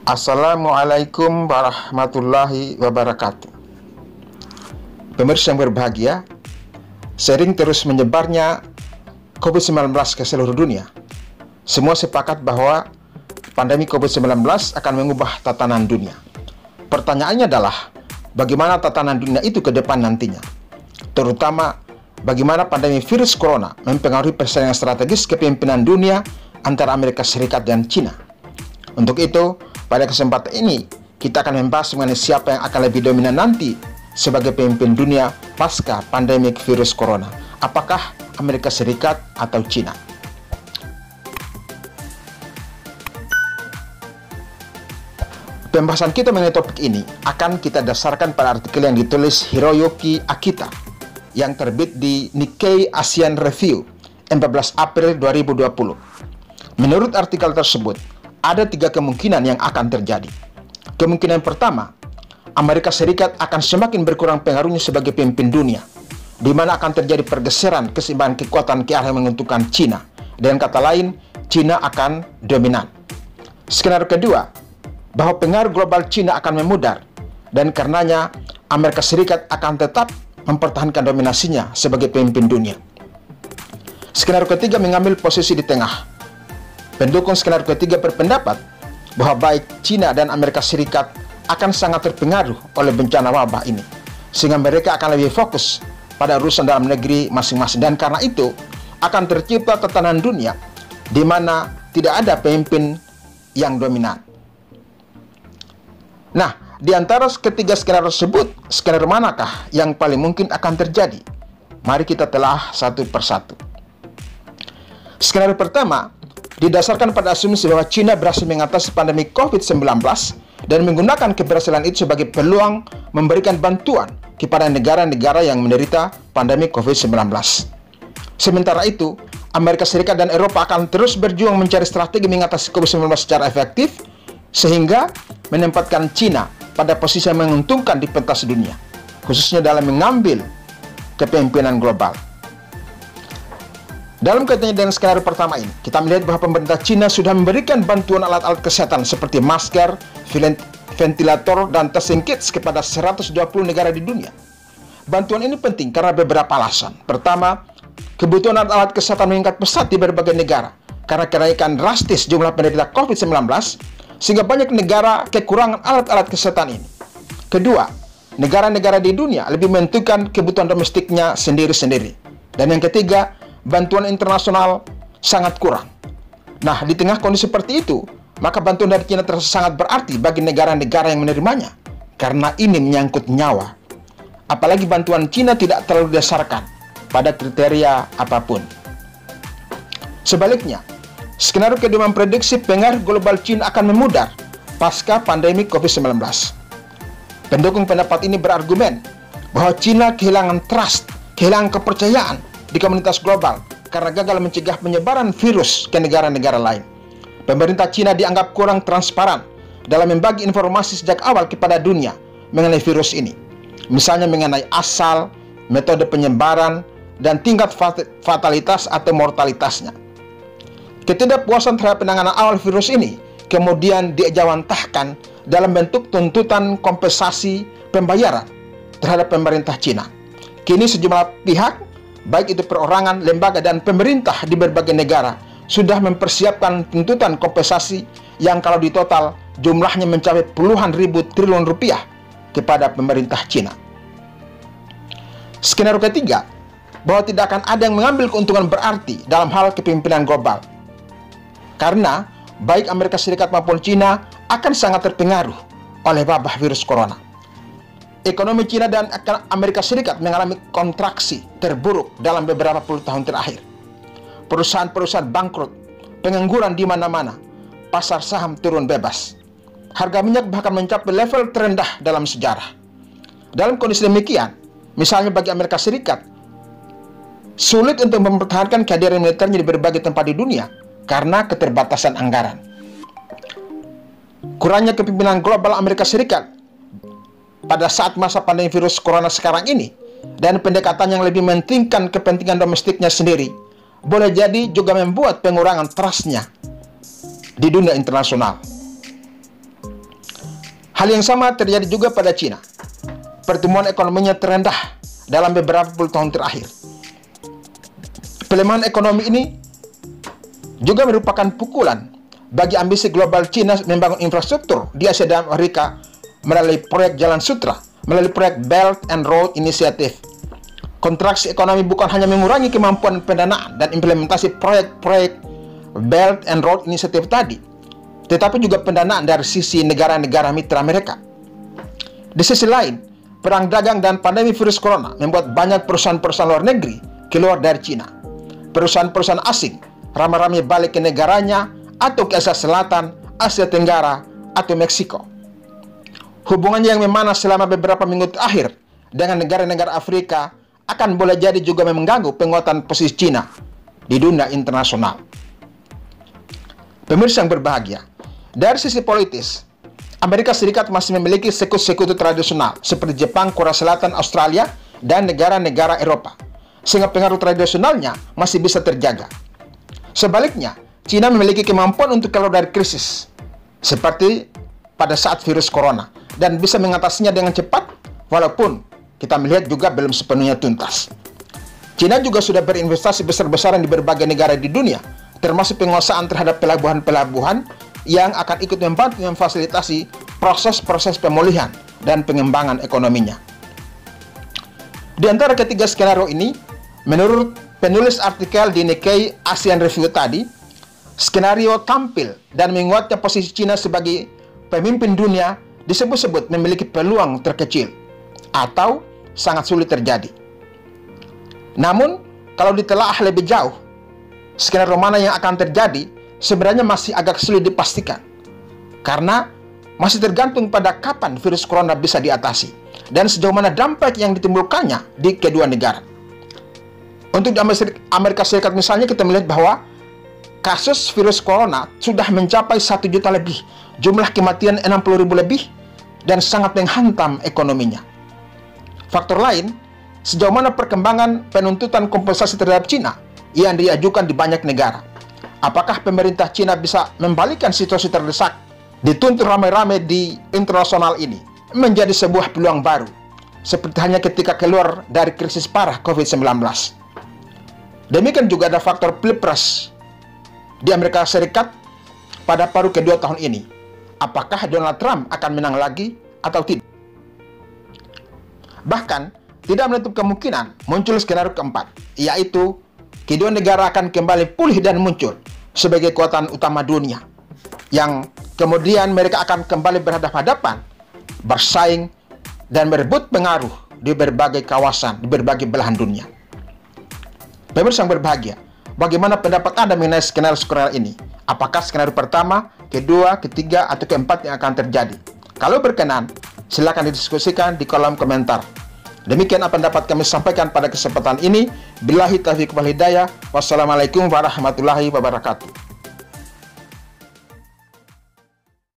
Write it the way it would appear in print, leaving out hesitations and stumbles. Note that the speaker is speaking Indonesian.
Assalamualaikum warahmatullahi wabarakatuh. Pemirsa yang berbahagia, sering terus menyebarnya COVID-19 ke seluruh dunia. Semua sepakat bahwa pandemi COVID-19 akan mengubah tatanan dunia. Pertanyaannya adalah, bagaimana tatanan dunia itu ke depan nantinya? Terutama, bagaimana pandemi virus corona mempengaruhi persaingan strategis kepemimpinan dunia antara Amerika Serikat dan China. Untuk itu, pada kesempatan ini, kita akan membahas mengenai siapa yang akan lebih dominan nanti sebagai pemimpin dunia pasca pandemi virus corona. Apakah Amerika Serikat atau China? Pembahasan kita mengenai topik ini akan kita dasarkan pada artikel yang ditulis Hiroyuki Akita yang terbit di Nikkei Asian Review 14 April 2020. Menurut artikel tersebut, ada 3 kemungkinan yang akan terjadi. Kemungkinan pertama, Amerika Serikat akan semakin berkurang pengaruhnya sebagai pemimpin dunia, di mana akan terjadi pergeseran keseimbangan kekuatan ke arah yang menguntungkan China. Dengan kata lain, China akan dominan. Skenario kedua, bahwa pengaruh global China akan memudar, dan karenanya Amerika Serikat akan tetap mempertahankan dominasinya sebagai pemimpin dunia. Skenario ketiga mengambil posisi di tengah. Pendukung skenario ketiga berpendapat bahwa baik China dan Amerika Serikat akan sangat terpengaruh oleh bencana wabah ini, sehingga mereka akan lebih fokus pada urusan dalam negeri masing-masing, dan karena itu akan tercipta tatanan dunia di mana tidak ada pemimpin yang dominan. Nah, di antara ketiga skenario tersebut, skenario manakah yang paling mungkin akan terjadi? Mari kita telah satu persatu. Skenario pertama didasarkan pada asumsi bahwa China berhasil mengatasi pandemi COVID-19 dan menggunakan keberhasilan itu sebagai peluang memberikan bantuan kepada negara-negara yang menderita pandemi COVID-19. Sementara itu, Amerika Serikat dan Eropa akan terus berjuang mencari strategi mengatasi COVID-19 secara efektif, sehingga menempatkan China pada posisi yang menguntungkan di pentas dunia, khususnya dalam mengambil kepemimpinan global. Dalam kaitannya dengan skenario pertama ini, kita melihat bahwa pemerintah China sudah memberikan bantuan alat-alat kesehatan seperti masker, ventilator, dan testing kits kepada 120 negara di dunia. Bantuan ini penting karena beberapa alasan. Pertama, kebutuhan alat-alat kesehatan meningkat pesat di berbagai negara karena kenaikan drastis jumlah penderita COVID-19, sehingga banyak negara kekurangan alat-alat kesehatan ini. Kedua, negara-negara di dunia lebih menentukan kebutuhan domestiknya sendiri-sendiri. Dan yang ketiga, bantuan internasional sangat kurang. Nah, di tengah kondisi seperti itu, maka bantuan dari China terasa sangat berarti bagi negara-negara yang menerimanya, karena ini menyangkut nyawa. Apalagi bantuan China tidak terlalu didasarkan pada kriteria apapun. Sebaliknya, skenario kedua memprediksi pengaruh global China akan memudar pasca pandemi COVID-19. Pendukung pendapat ini berargumen bahwa China kehilangan trust, kehilangan kepercayaan di komunitas global karena gagal mencegah penyebaran virus ke negara-negara lain. Pemerintah China dianggap kurang transparan dalam membagi informasi sejak awal kepada dunia mengenai virus ini, misalnya mengenai asal, metode penyebaran, dan tingkat fatalitas atau mortalitasnya. Ketidakpuasan terhadap penanganan awal virus ini kemudian diejawantahkan dalam bentuk tuntutan kompensasi pembayaran terhadap pemerintah China. Kini sejumlah pihak, baik itu perorangan, lembaga, dan pemerintah di berbagai negara sudah mempersiapkan tuntutan kompensasi yang kalau ditotal jumlahnya mencapai puluhan ribu triliun rupiah kepada pemerintah China. Skenario ketiga, bahwa tidak akan ada yang mengambil keuntungan berarti dalam hal kepemimpinan global, karena baik Amerika Serikat maupun China akan sangat terpengaruh oleh wabah virus corona. Ekonomi China dan Amerika Serikat mengalami kontraksi terburuk dalam beberapa puluh tahun terakhir. Perusahaan-perusahaan bangkrut, pengangguran di mana-mana, pasar saham turun bebas. Harga minyak bahkan mencapai level terendah dalam sejarah. Dalam kondisi demikian, misalnya bagi Amerika Serikat, sulit untuk mempertahankan kehadiran militernya di berbagai tempat di dunia karena keterbatasan anggaran. Kurangnya kepemimpinan global Amerika Serikat pada saat masa pandemi virus corona sekarang ini, dan pendekatan yang lebih mementingkan kepentingan domestiknya sendiri, boleh jadi juga membuat pengurangan trustnya di dunia internasional. Hal yang sama terjadi juga pada Cina. Pertumbuhan ekonominya terendah dalam beberapa puluh tahun terakhir. Pelemahan ekonomi ini juga merupakan pukulan bagi ambisi global Cina membangun infrastruktur di Asia dan Afrika melalui proyek Jalan Sutra, melalui proyek Belt and Road Initiative. Kontraksi ekonomi bukan hanya mengurangi kemampuan pendanaan dan implementasi proyek-proyek Belt and Road Initiative tadi, tetapi juga pendanaan dari sisi negara-negara mitra mereka. Di sisi lain, perang dagang dan pandemi virus corona membuat banyak perusahaan-perusahaan luar negeri keluar dari Cina. Perusahaan-perusahaan asing ramai-ramai balik ke negaranya atau ke Asia Selatan, Asia Tenggara, atau Meksiko. Hubungannya yang memanas selama beberapa minggu terakhir dengan negara-negara Afrika akan boleh jadi juga mengganggu penguatan posisi Cina di dunia internasional. Pemirsa yang berbahagia, dari sisi politis, Amerika Serikat masih memiliki sekutu-sekutu tradisional seperti Jepang, Korea Selatan, Australia, dan negara-negara Eropa, sehingga pengaruh tradisionalnya masih bisa terjaga. Sebaliknya, Cina memiliki kemampuan untuk keluar dari krisis, seperti pada saat virus corona, dan bisa mengatasinya dengan cepat, walaupun kita melihat juga belum sepenuhnya tuntas. Cina juga sudah berinvestasi besar-besaran di berbagai negara di dunia, termasuk penguasaan terhadap pelabuhan-pelabuhan yang akan ikut membantu memfasilitasi proses-proses pemulihan dan pengembangan ekonominya. Di antara ketiga skenario ini, menurut penulis artikel di Nikkei Asian Review tadi, skenario tampil dan menguatnya posisi Cina sebagai pemimpin dunia disebut-sebut memiliki peluang terkecil atau sangat sulit terjadi. Namun, kalau ditelaah lebih jauh, skenario mana yang akan terjadi sebenarnya masih agak sulit dipastikan, karena masih tergantung pada kapan virus corona bisa diatasi dan sejauh mana dampak yang ditimbulkannya di kedua negara. Untuk di Amerika Serikat misalnya, kita melihat bahwa kasus virus corona sudah mencapai 1 juta lebih, jumlah kematian 60.000 lebih, dan sangat menghantam ekonominya. Faktor lain, sejauh mana perkembangan penuntutan kompensasi terhadap Cina yang diajukan di banyak negara. Apakah pemerintah Cina bisa membalikkan situasi terdesak dituntut ramai-ramai di internasional ini menjadi sebuah peluang baru, seperti hanya ketika keluar dari krisis parah COVID-19. Demikian juga ada faktor pilpres di Amerika Serikat pada paruh kedua tahun ini. Apakah Donald Trump akan menang lagi atau tidak? Bahkan, tidak menutup kemungkinan muncul skenario keempat, yaitu kedua negara akan kembali pulih dan muncul sebagai kekuatan utama dunia, yang kemudian mereka akan kembali berhadapan-hadapan, bersaing, dan merebut pengaruh di berbagai kawasan, di berbagai belahan dunia. Pemirsa yang berbahagia, bagaimana pendapat Anda mengenai skenario-skenario ini? Apakah skenario pertama, kedua, ketiga, atau keempat yang akan terjadi? Kalau berkenan, silakan didiskusikan di kolom komentar. Demikian apa yang dapat kami sampaikan pada kesempatan ini. Billahi taufiq wal hidayah. Wassalamualaikum warahmatullahi wabarakatuh.